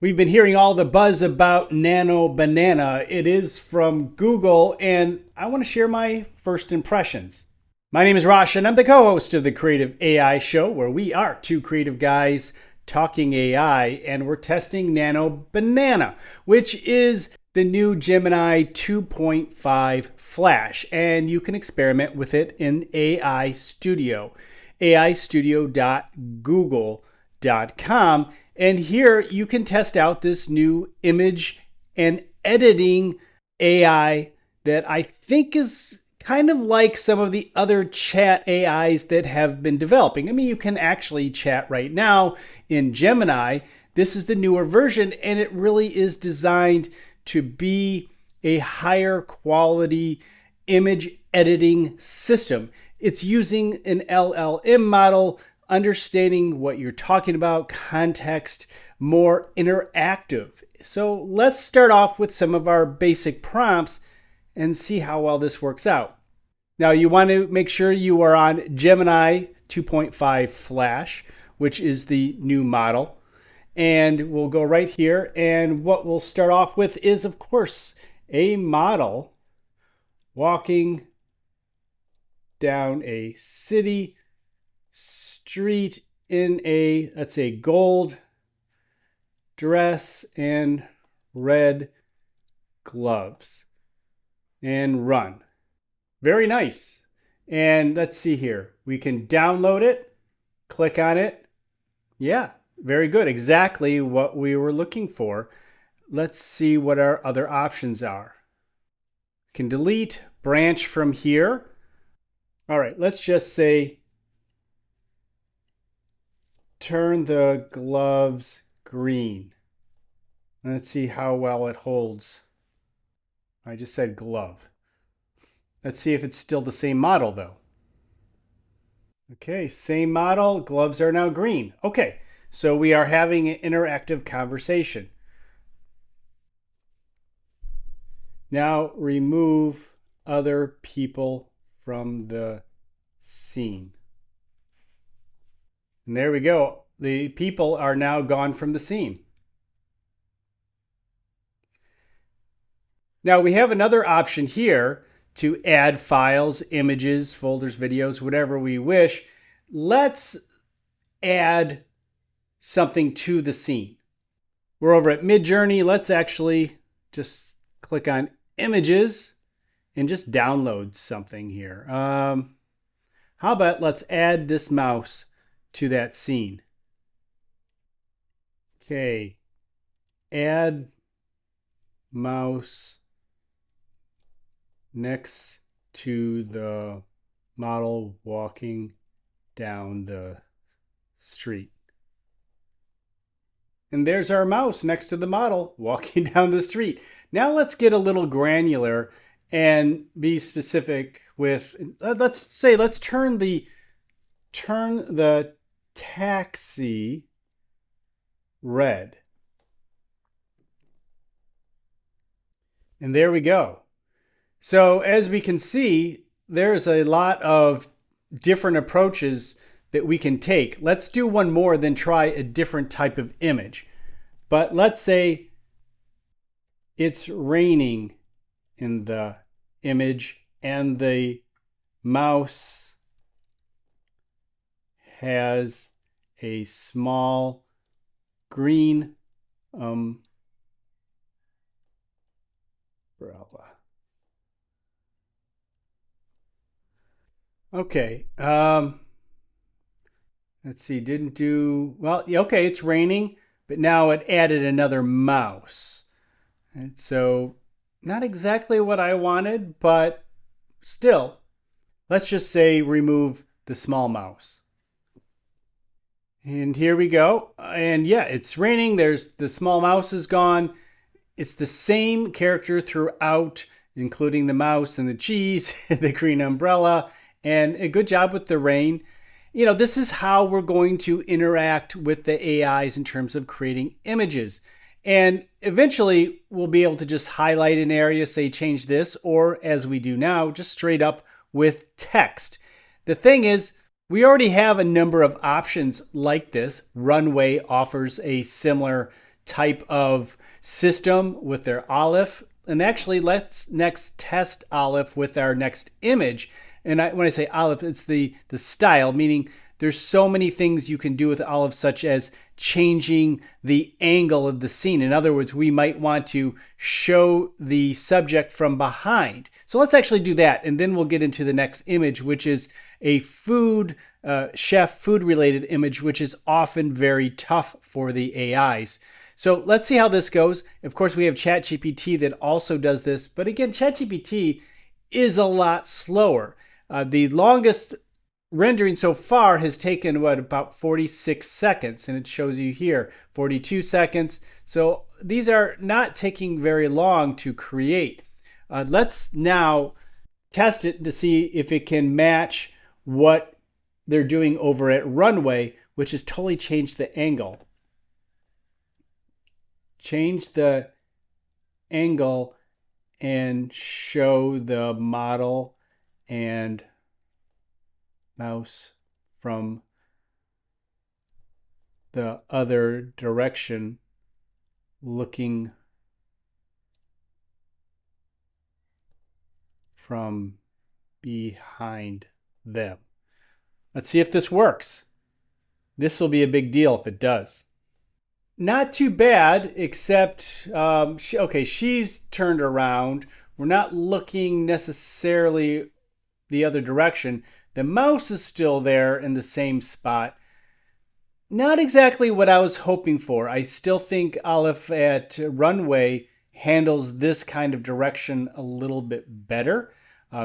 We've been hearing all the buzz about Nano Banana. It is from Google, and I want to share my first impressions. My name is Rosh, and I'm the co-host of the Creative AI Show, where we are two creative guys talking AI, and we're testing Nano Banana, which is the new Gemini 2.5 Flash, and you can experiment with it in AI Studio, aistudio.google.com. And here you can test out this new image and editing AI that I think is kind of like some of the other chat AIs that have been developing. I mean, you can actually chat right now in Gemini. This is the newer version, and it really is designed to be a higher quality image editing system. It's using an LLM model, understanding what you're talking about, context, more interactive. So let's start off with some of our basic prompts and see how well this works out. Now you want to make sure you are on Gemini 2.5 Flash, which is the new model. And we'll go right here. And what we'll start off with is, of course, a model walking down a city street in a, let's say, gold dress and red gloves, and run. Very nice. And let's see here. We can download it, click on it. Yeah, very good. Exactly what we were looking for. Let's see what our other options are. We can delete, branch from here. All right, let's just say turn the gloves green. Let's see how well it holds. I just said glove. Let's see if it's still the same model though. Okay, same model, gloves are now green. Okay, so we are having an interactive conversation. Now remove other people from the scene. And there we go. The people are now gone from the scene. Now we have another option here to add files, images, folders, videos, whatever we wish. Let's add something to the scene. We're over at Midjourney. Let's actually just click on images and just download something here. How about let's add this mouse to that scene. Okay, add mouse next to the model walking down the street. And there's our mouse next to the model walking down the street. Now let's get a little granular and be specific with, let's turn the taxi red. And there we go. So as we can see, there's a lot of different approaches that we can take. Let's do one more, then try a different type of image. But let's say it's raining in the image and the mouse has a small green umbrella. Okay, let's see, didn't do, well, okay, it's raining, but now it added another mouse. And so not exactly what I wanted, but still, let's just say remove the small mouse. And here we go. And yeah, it's raining. There's the small mouse is gone. It's the same character throughout, including the mouse and the cheese, the green umbrella, and a good job with the rain. You know, this is how we're going to interact with the AIs in terms of creating images. And eventually we'll be able to just highlight an area, say change this, or as we do now, just straight up with text. The thing is, we already have a number of options like this. Runway offers a similar type of system with their Aleph. And actually, let's next test Aleph with our next image. And when I say Aleph, it's the style, meaning there's so many things you can do with Aleph, such as changing the angle of the scene. In other words, we might want to show the subject from behind. So let's actually do that, and then we'll get into the next image, which is a chef food related image, which is often very tough for the AIs. So let's see how this goes. Of course, we have ChatGPT that also does this, but again, ChatGPT is a lot slower. The longest rendering so far has taken about 46 seconds, and it shows you here 42 seconds. So these are not taking very long to create. Let's now test it to see if it can match what they're doing over at Runway, which has totally changed the angle. Change the angle and show the model and mouse from the other direction, looking from behind them. Let's see if this works. This will be a big deal if it does. Not too bad, except, she's turned around. We're not looking necessarily the other direction. The mouse is still there in the same spot. Not exactly what I was hoping for. I still think Aleph at Runway handles this kind of direction a little bit better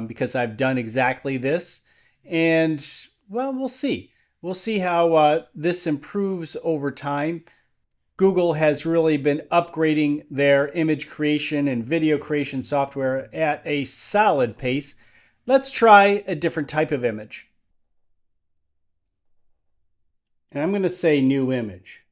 because I've done exactly this. And, well, we'll see. We'll see how this improves over time. Google has really been upgrading their image creation and video creation software at a solid pace. Let's try a different type of image. And I'm going to say new image.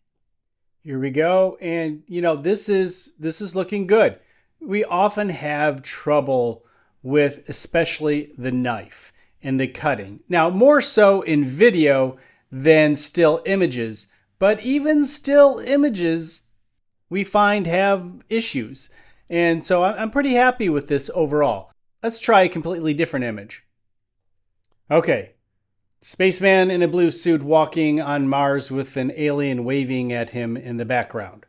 Here we go. And this is looking good. We often have trouble with especially the knife and the cutting. Now, more so in video than still images, but even still images we find have issues. And so I'm pretty happy with this overall. Let's try a completely different image. Okay. Spaceman in a blue suit walking on Mars with an alien waving at him in the background.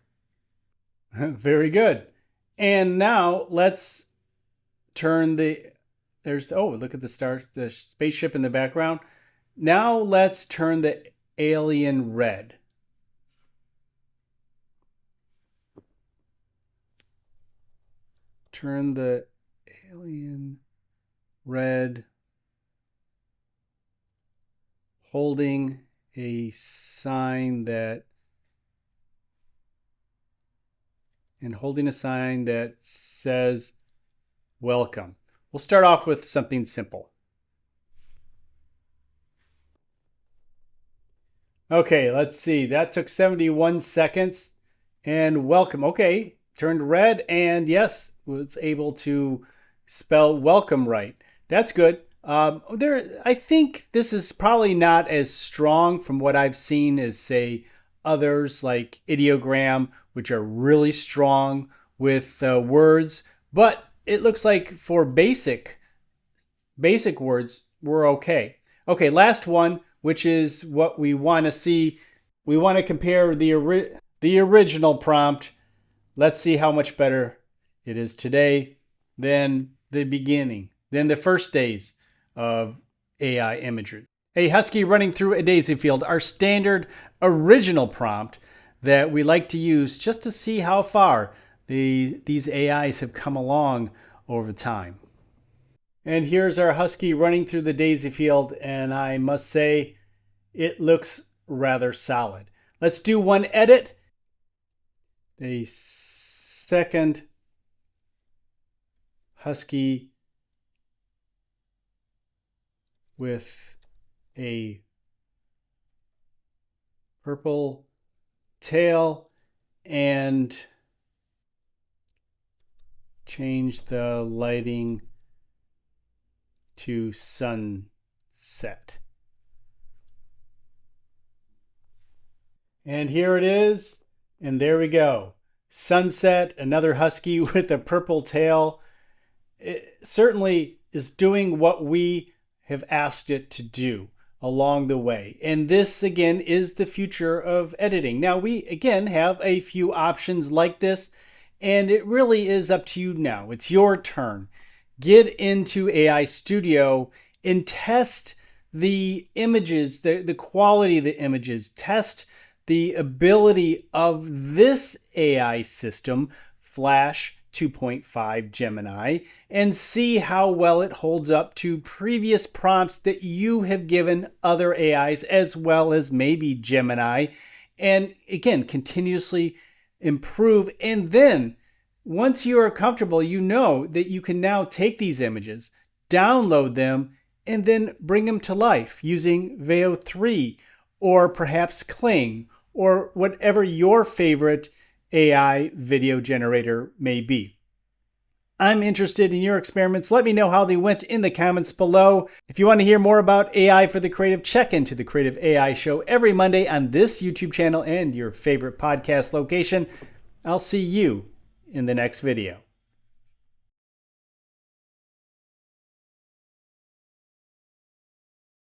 Very good. And now let's turn look at the spaceship in the background. Now let's turn the alien red. Turn the alien red, holding a sign that says welcome. We'll start off with something simple. Okay, let's see. That took 71 seconds. And welcome. Okay, turned red, and yes, was able to spell welcome right. That's good. I think this is probably not as strong from what I've seen as, say, others like ideogram, which are really strong with words. But it looks like for basic words, we're okay. Okay, last one, which is what we want to see. We want to compare the original prompt. Let's see how much better it is today than the beginning, than the first days of AI imagery. A husky running through a daisy field, our standard original prompt that we like to use just to see how far these AIs have come along over time. And here's our husky running through the daisy field, and I must say it looks rather solid. Let's do one edit. A second husky with a purple tail, and change the lighting to sunset. And here it is. And there we go. Sunset, another husky with a purple tail. It certainly is doing what we have asked it to do along the way. And this, again, is the future of editing. Now, we, again, have a few options like this, and it really is up to you now. It's your turn. Get into AI Studio and test the images, the quality of the images. Test the ability of this AI system, Flash 2.5 Gemini, and see how well it holds up to previous prompts that you have given other AIs, as well as maybe Gemini. And again, continuously improve. And then once you are comfortable, you know that you can now take these images, download them, and then bring them to life using Veo 3 or perhaps Kling or whatever your favorite AI video generator may be. I'm interested in your experiments. Let me know how they went in the comments below. If you want to hear more about AI for the creative, check into the Creative AI Show every Monday on this YouTube channel and your favorite podcast location. I'll see you in the next video.